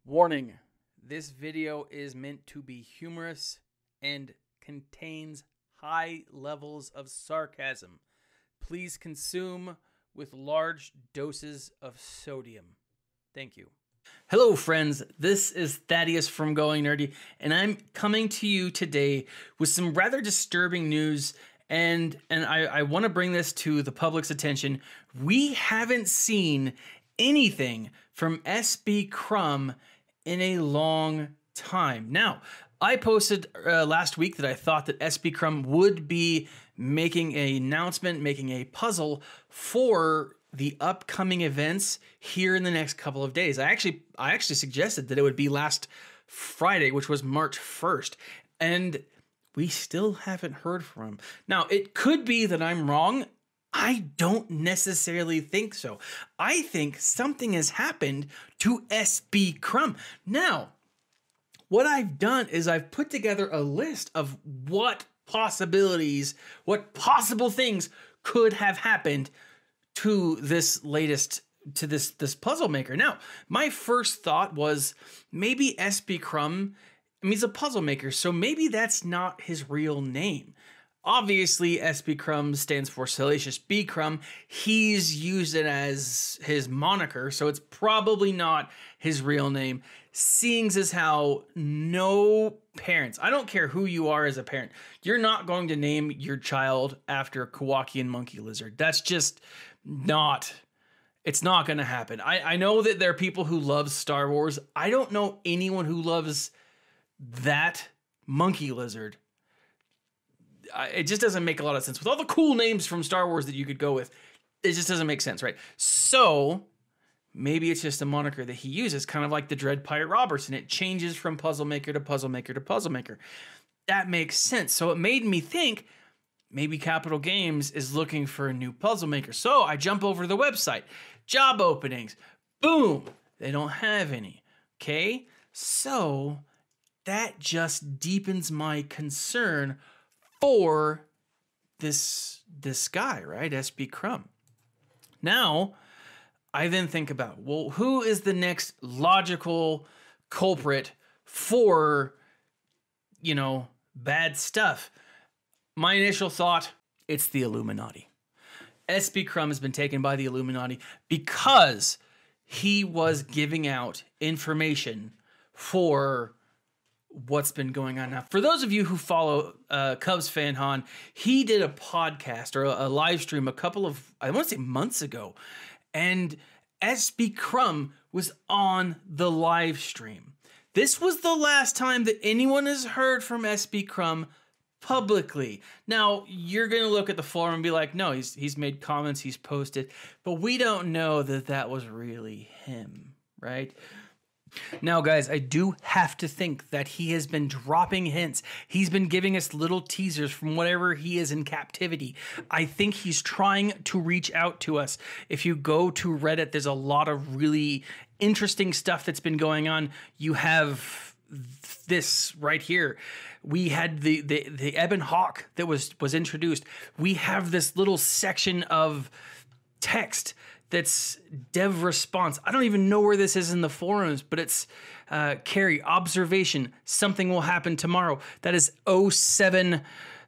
Warning, this video is meant to be humorous and contains high levels of sarcasm. Please consume with large doses of sodium. Thank you. Hello friends, this is Thaddeus from Going Nerdy, and I'm coming to you today with some rather disturbing news, and I want to bring this to the public's attention. We haven't seen anything from SB Crumb in a long time. Now, I posted last week that I thought that SB Crumb would be making an announcement, making a puzzle for the upcoming events here in the next couple of days. I actually suggested that it would be last Friday, which was March 1st, and we still haven't heard from him. Now, it could be that I'm wrong. I don't necessarily think so. I think something has happened to SB Crumb. Now, what I've done is I've put together a list of what possibilities, what possible things could have happened to this latest, to this puzzle maker. Now, my first thought was maybe SB Crumb, I mean, he's a puzzle maker, so maybe that's not his real name. Obviously, SB Crumb stands for Salacious B Crumb. He's used it as his moniker, so it's probably not his real name. Seeing as how no parents, I don't care who you are as a parent, you're not going to name your child after a Kowakian monkey lizard. That's just not, it's not going to happen. I know that there are people who love Star Wars. I don't know anyone who loves that monkey lizard. It just doesn't make a lot of sense. With all the cool names from Star Wars that you could go with, it just doesn't make sense, right? So maybe it's just a moniker that he uses, kind of like the Dread Pirate Robertson. It changes from puzzle maker to puzzle maker to puzzle maker. That makes sense. So it made me think maybe Capital Games is looking for a new puzzle maker. So I jump over to the website, job openings, boom, they don't have any. Okay, so that just deepens my concern for this guy, right? SB Crumb. Now, I then think about, well, who is the next logical culprit for, you know, bad stuff? My initial thought, it's the Illuminati. SB Crumb has been taken by the Illuminati because he was giving out information for what's been going on. Now, for those of you who follow Cubs fan Han, he did a podcast or a live stream a couple of, I want to say months ago, and SB Crumb was on the live stream. This was the last time that anyone has heard from SB Crumb publicly. Now, you're going to look at the forum and be like, no, he's made comments, he's posted, but we don't know that that was really him, right? Now, guys, I do have to think that he has been dropping hints. He's been giving us little teasers from whatever he is in captivity. I think he's trying to reach out to us. If you go to Reddit, there's a lot of really interesting stuff that's been going on. You have this right here. We had the Ebon Hawk that was introduced. We have this little section of text that's dev response. I don't even know where this is in the forums, but it's Carrie, observation, something will happen tomorrow. That is 07.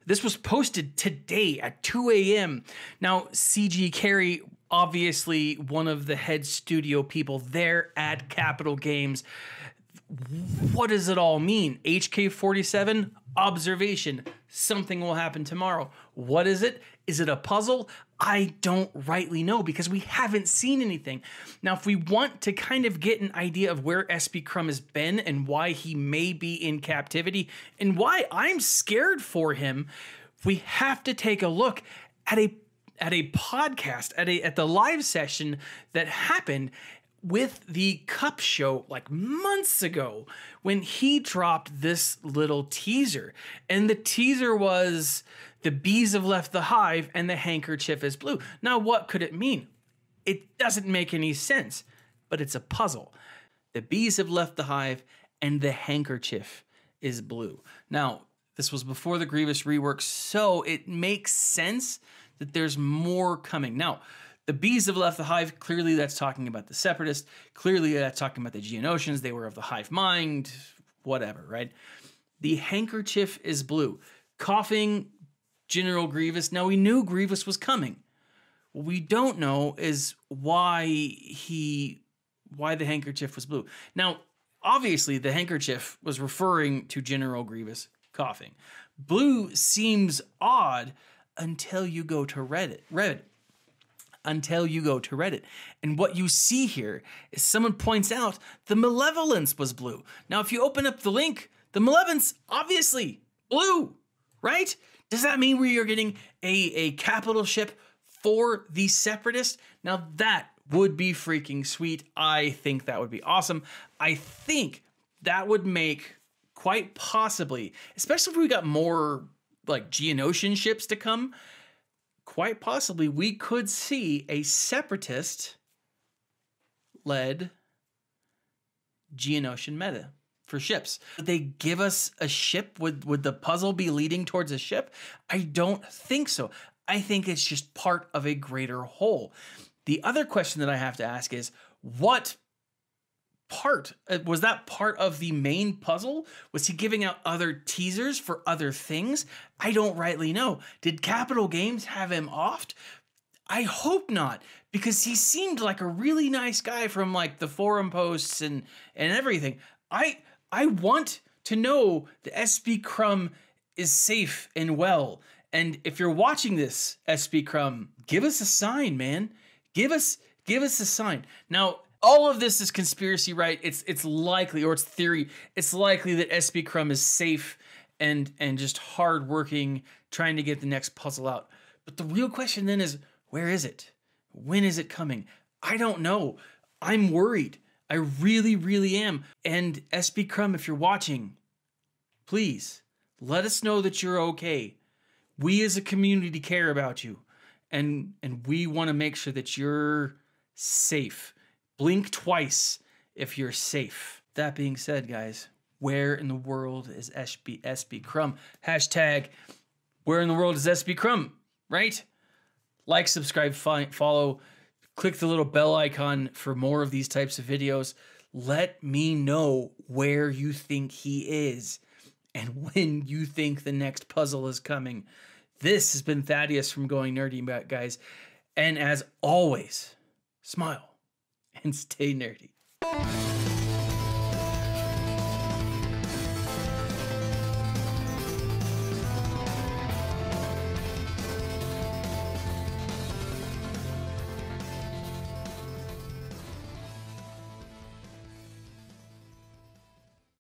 This was posted today at 2 a.m. Now, CG Carrie, obviously one of the head studio people there at Capital Games. What does it all mean? HK-47, observation, something will happen tomorrow. What is it? Is it a puzzle? I don't rightly know because we haven't seen anything. Now, if we want to kind of get an idea of where SB Crumb has been and why he may be in captivity and why I'm scared for him, we have to take a look at a podcast, at the live session that happened with the Cup show like months ago when he dropped this little teaser. And the teaser was the bees have left the hive and the handkerchief is blue. Now, what could it mean? It doesn't make any sense, but it's a puzzle. The bees have left the hive and the handkerchief is blue. Now, this was before the Grievous rework, so it makes sense that there's more coming. Now, The bees have left the hive. Clearly, that's talking about the separatists. Clearly, that's talking about the Geonosians. They were of the hive mind, whatever, right? The handkerchief is blue. Coughing, General Grievous. Now, we knew Grievous was coming. What we don't know is why the handkerchief was blue. Now, obviously, the handkerchief was referring to General Grievous coughing. Blue seems odd until you go to Reddit. And what you see here is someone points out the Malevolence was blue. Now, if you open up the link, the Malevolence, obviously, blue, right? Does that mean we are getting a capital ship for the Separatists? Now, that would be freaking sweet. I think that would be awesome. I think that would make quite possibly, especially if we got more like Geonosian ships to come, quite possibly we could see a Separatist-led Geonosian meta for ships. Would they give us a ship? Would the puzzle be leading towards a ship? I don't think so. I think it's just part of a greater whole. The other question that I have to ask is, what part? Was that part of the main puzzle? Was he giving out other teasers for other things? I don't rightly know. Did Capital Games have him offed? I hope not, because he seemed like a really nice guy from like the forum posts and everything. I want to know the SB Crumb is safe and well. And if you're watching this, SB Crumb, give us a sign, man. Give us a sign. Now, all of this is conspiracy, right? It's likely, or it's theory, it's likely that SB Crumb is safe and just hardworking, trying to get the next puzzle out. But the real question then is, where is it? When is it coming? I don't know. I'm worried. I really, really am. And SB Crumb, if you're watching, please let us know that you're okay. We as a community care about you, and we want to make sure that you're safe. Blink twice if you're safe. That being said, guys, where in the world is SB Crumb? Hashtag, where in the world is SB Crumb, right? Like, subscribe, follow, click the little bell icon for more of these types of videos. Let me know where you think he is and when you think the next puzzle is coming. This has been Thaddeus from Going Nerdy, guys. And as always, smile and stay nerdy.